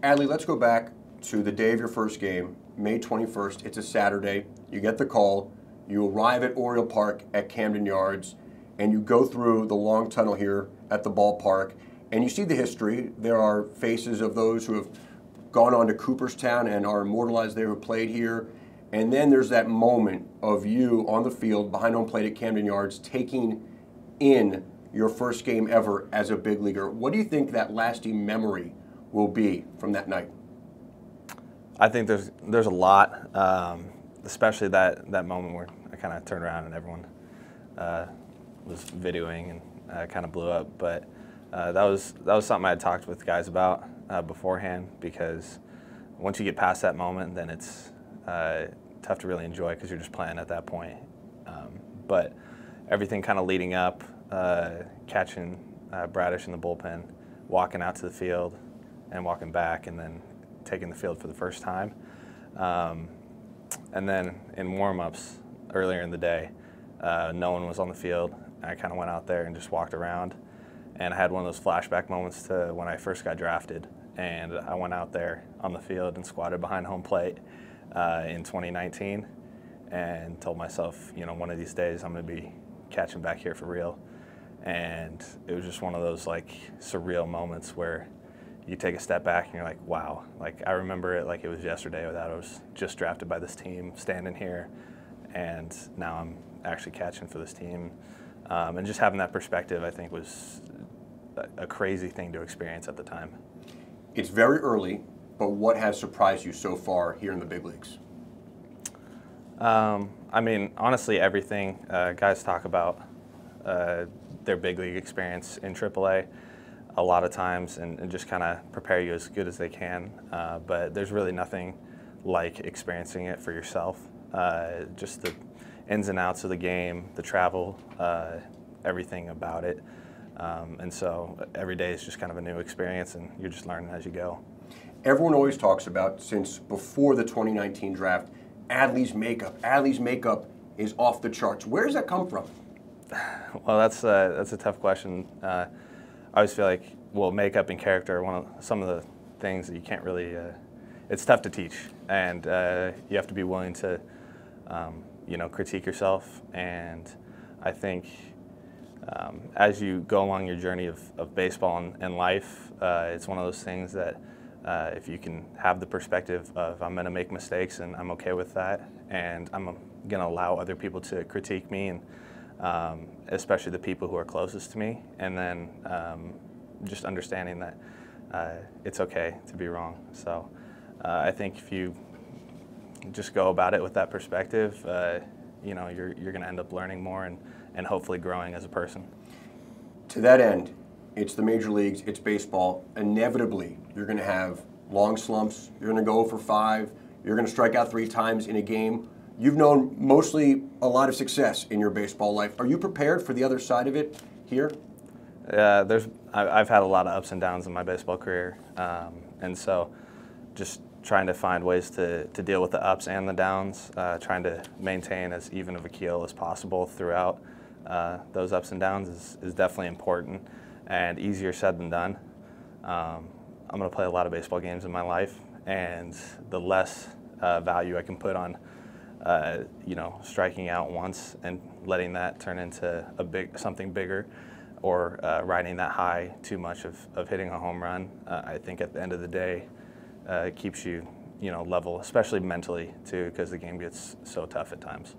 Adley, let's go back to the day of your first game, May 21st. It's a Saturday. You get the call. You arrive at Oriole Park at Camden Yards, and you go through the long tunnel here at the ballpark, and you see the history. There are faces of those who have gone on to Cooperstown and are immortalized there who played here. And then there's that moment of you on the field behind home plate at Camden Yards taking in your first game ever as a big leaguer. What do you think that lasting memory will be from that night? I think there's a lot, especially that moment where I kind of turned around and everyone was videoing and kind of blew up. But that was something I had talked with guys about beforehand, because once you get past that moment, then it's tough to really enjoy because you're just playing at that point. But everything kind of leading up, catching Bradish in the bullpen, walking out to the field and walking back, and then taking the field for the first time. And then in warm-ups earlier in the day, no one was on the field. I kind of went out there and just walked around, and I had one of those flashback moments to when I first got drafted. And I went out there on the field and squatted behind home plate in 2019 and told myself, you know, one of these days I'm going to be catching back here for real. And it was just one of those like surreal moments where you take a step back and you're like, wow, like I remember it like it was yesterday that I was just drafted by this team, standing here, and now I'm actually catching for this team. And just having that perspective, I think, was a crazy thing to experience at the time. It's very early, but what has surprised you so far here in the big leagues? I mean, honestly, everything. Guys talk about their big league experience in AAA a lot of times and just kind of prepare you as good as they can. But there's really nothing like experiencing it for yourself. Just the ins and outs of the game, the travel, everything about it. And so every day is just kind of a new experience, and you're just learning as you go. Everyone always talks about, since before the 2019 draft, Adley's makeup. Adley's makeup is off the charts. Where does that come from? Well, that's a tough question. I always feel like, well, makeup and character are some of the things that you can't really, it's tough to teach. And you have to be willing to, you know, critique yourself. And I think as you go along your journey of baseball and life, it's one of those things that if you can have the perspective of I'm going to make mistakes and I'm okay with that, and I'm going to allow other people to critique me, and especially the people who are closest to me, and then just understanding that it's okay to be wrong. So I think if you just go about it with that perspective, you know, you're going to end up learning more and hopefully growing as a person. To that end, it's the major leagues, it's baseball. Inevitably, you're going to have long slumps. You're going to go for 5. You're going to strike out 3 times in a game. You've known mostly a lot of success in your baseball life. Are you prepared for the other side of it here? I've had a lot of ups and downs in my baseball career, and so just trying to find ways to deal with the ups and the downs, trying to maintain as even of a keel as possible throughout those ups and downs is definitely important, and easier said than done. I'm going to play a lot of baseball games in my life, and the less value I can put on you know, striking out once and letting that turn into something bigger, or riding that high too much of hitting a home run, I think at the end of the day it keeps you, you know, level, especially mentally too, because the game gets so tough at times.